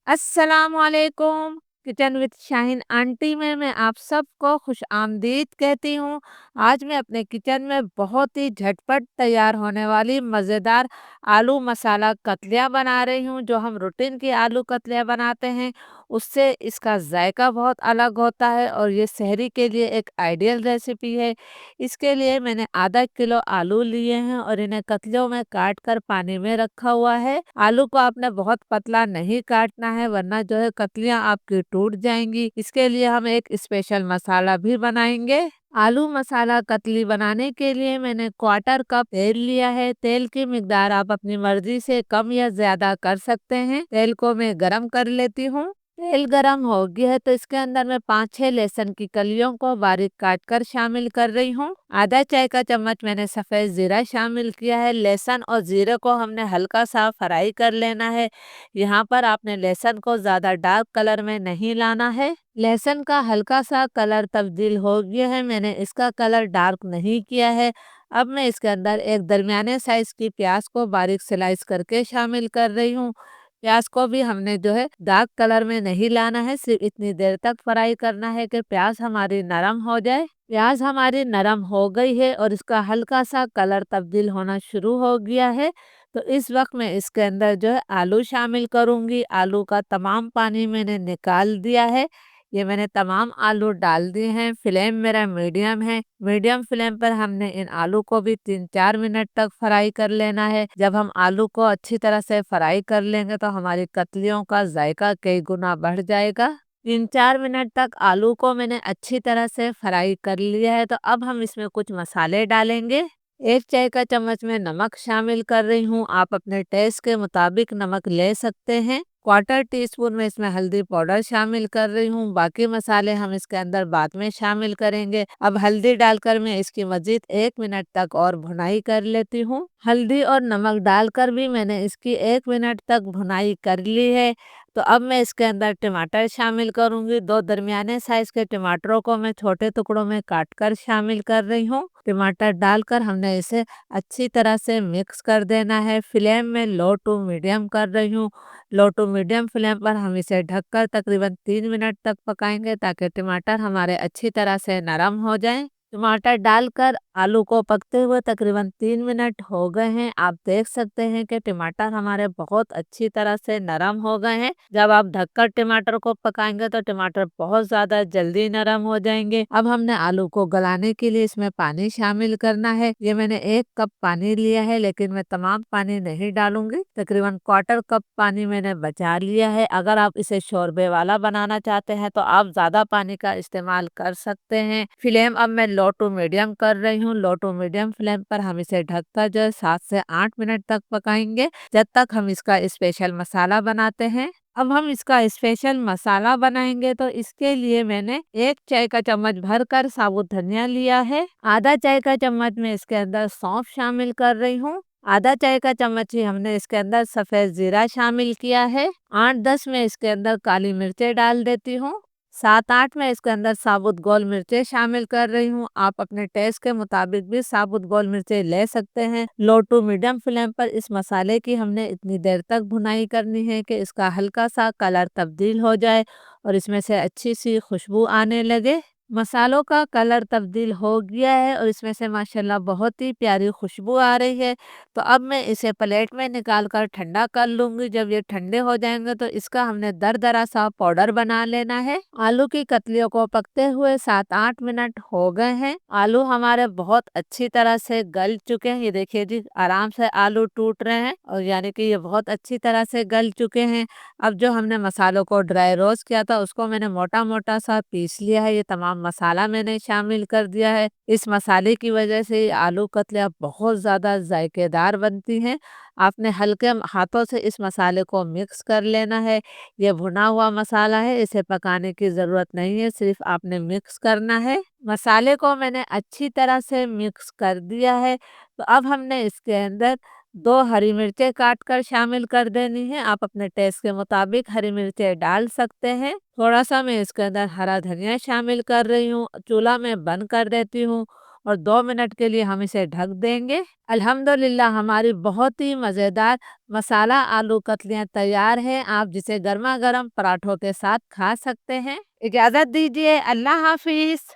अस्सलामुअलैकुम। Kitchen with Shaheen aunty में मैं आप सबको खुश आमदीद कहती हूँ। आज मैं अपने किचन में बहुत ही झटपट तैयार होने वाली मज़ेदार आलू मसाला कतलियाँ बना रही हूँ। जो हम रूटीन की आलू कतलियाँ बनाते हैं उससे इसका जायका बहुत अलग होता है और ये शहरी के लिए एक आइडियल रेसिपी है। इसके लिए मैंने आधा किलो आलू लिए हैं और इन्हें कतलियों में काट कर पानी में रखा हुआ है। आलू को आपने बहुत पतला नहीं काटना है वरना जो है कतलियां आपकी टूट जाएंगी। इसके लिए हम एक स्पेशल मसाला भी बनाएंगे। आलू मसाला कतली बनाने के लिए मैंने क्वार्टर कप तेल लिया है। तेल की मिकदार आप अपनी मर्जी से कम या ज्यादा कर सकते हैं। तेल को मैं गरम कर लेती हूँ। तेल गरम हो गया है तो इसके अंदर मैं 5-6 लहसुन की कलियों को बारीक काट कर शामिल कर रही हूँ। आधा चाय का चम्मच मैंने सफेद जीरा शामिल किया है। लहसुन और जीरे को हमने हल्का सा फ्राई कर लेना है। यहाँ पर आपने लहसुन को ज्यादा डार्क कलर में नहीं लाना है। लहसुन का हल्का सा कलर तब्दील हो गया है, मैंने इसका कलर डार्क नहीं किया है। अब मैं इसके अंदर एक दरमियाने साइज की प्याज को बारीक स्लाइस करके शामिल कर रही हूँ। प्याज को भी हमने जो है डार्क कलर में नहीं लाना है, सिर्फ इतनी देर तक फ्राई करना है कि प्याज हमारी नरम हो जाए। प्याज हमारी नरम हो गई है और इसका हल्का सा कलर तब्दील होना शुरू हो गया है। तो इस वक्त मैं इसके अंदर जो है आलू शामिल करूंगी। आलू का तमाम पानी मैंने निकाल दिया है। ये मैंने तमाम आलू डाल दिए हैं। फ्लेम मेरा मीडियम है। मीडियम फ्लेम पर हमने इन आलू को भी 3-4 मिनट तक फ्राई कर लेना है। जब हम आलू को अच्छी तरह से फ्राई कर लेंगे तो हमारी कतलियों का जायका कई गुना बढ़ जाएगा। 3-4 मिनट तक आलू को मैंने अच्छी तरह से फ्राई कर लिया है। तो अब हम इसमें कुछ मसाले डालेंगे। 1 चाय का चम्मच में नमक शामिल कर रही हूँ। आप अपने टेस्ट के मुताबिक नमक ले सकते हैं। क्वार्टर टी स्पून में इसमें हल्दी पाउडर शामिल कर रही हूँ। बाकी मसाले हम इसके अंदर बाद में शामिल करेंगे। अब हल्दी डालकर मैं इसकी मजीद 1 मिनट तक और भुनाई कर लेती हूँ। हल्दी और नमक डालकर भी मैंने इसकी 1 मिनट तक भुनाई कर ली है। तो अब मैं इसके अंदर टमाटर शामिल करूंगी। 2 दरमियाने साइज के टमाटरों को मैं छोटे टुकड़ों में काट कर शामिल कर रही हूँ। टमाटर डालकर हमने इसे अच्छी तरह से मिक्स कर देना है। फ्लेम में लो टू मीडियम कर रही हूँ। लो टू मीडियम फ्लेम पर हम इसे ढककर तकरीबन 3 मिनट तक पकाएंगे ताकि टमाटर हमारे अच्छी तरह से नरम हो जाएं। टमाटर डालकर आलू को पकते हुए तकरीबन 3 मिनट हो गए हैं। आप देख सकते हैं कि टमाटर हमारे बहुत अच्छी तरह से नरम हो गए हैं। जब आप ढककर टमाटर को पकाएंगे तो टमाटर बहुत ज्यादा जल्दी नरम हो जाएंगे। अब हमने आलू को गलाने के लिए इसमें पानी शामिल करना है। ये मैंने 1 कप पानी लिया है लेकिन मैं तमाम पानी नहीं डालूंगी। तकरीबन क्वार्टर कप पानी मैंने बचा लिया है। अगर आप इसे शोरबे वाला बनाना चाहते हैं तो आप ज्यादा पानी का इस्तेमाल कर सकते हैं। फ्लेम अब मैं लो टू मीडियम कर रही हूँ। लो टू मीडियम फ्लेम पर हम इसे ढककर जो है 7 से 8 मिनट तक पकाएंगे जब तक हम इसका स्पेशल मसाला बनाते हैं। अब हम इसका स्पेशल मसाला बनाएंगे तो इसके लिए मैंने 1 चाय का चम्मच भरकर साबुत धनिया लिया है। आधा चाय का चम्मच में इसके अंदर सौंफ शामिल कर रही हूँ। आधा चाय का चम्मच ही हमने इसके अंदर सफेद जीरा शामिल किया है। 8-10 में इसके अंदर काली मिर्चें डाल देती हूँ। 7-8 में इसके अंदर साबुत गोल मिर्चें शामिल कर रही हूँ। आप अपने टेस्ट के मुताबिक भी साबुत गोल मिर्चें ले सकते हैं। लो टू मीडियम फ्लेम पर इस मसाले की हमने इतनी देर तक भुनाई करनी है कि इसका हल्का सा कलर तब्दील हो जाए और इसमें से अच्छी सी खुशबू आने लगे। मसालों का कलर तब्दील हो गया है और इसमें से माशाल्लाह बहुत ही प्यारी खुशबू आ रही है। तो अब मैं इसे प्लेट में निकाल कर ठंडा कर लूंगी। जब ये ठंडे हो जाएंगे तो इसका हमने दरदरा सा पाउडर बना लेना है। आलू की कतलियों को पकते हुए 7-8 मिनट हो गए हैं। आलू हमारे बहुत अच्छी तरह से गल चुके हैं। ये देखिए जी, आराम से आलू टूट रहे हैं और यानी कि ये बहुत अच्छी तरह से गल चुके हैं। अब जो हमने मसालों को ड्राई रोस्ट किया था उसको मैंने मोटा मोटा सा पीस लिया है। ये तमाम मसाला मैंने शामिल कर दिया है। इस मसाले की वजह से ये आलू कतलियाँ बहुत ज़्यादा जायकेदार बनती हैं। आपने हल्के हाथों से इस मसाले को मिक्स कर लेना है। ये भुना हुआ मसाला है, इसे पकाने की ज़रूरत नहीं है, सिर्फ आपने मिक्स करना है। मसाले को मैंने अच्छी तरह से मिक्स कर दिया है। तो अब हमने इसके अंदर 2 हरी मिर्चें काट कर शामिल कर देनी है। आप अपने टेस्ट के मुताबिक हरी मिर्चें डाल सकते हैं। थोड़ा सा मैं इसके अंदर हरा धनिया शामिल कर रही हूँ। चूल्हा में बंद कर देती हूँ और 2 मिनट के लिए हम इसे ढक देंगे। अल्हम्दुलिल्लाह हमारी बहुत ही मज़ेदार मसाला आलू कतलियाँ तैयार हैं। आप जिसे गरमा-गरम पराठों के साथ खा सकते हैं। इजाज़त दीजिए, अल्लाह हाफ़िज़।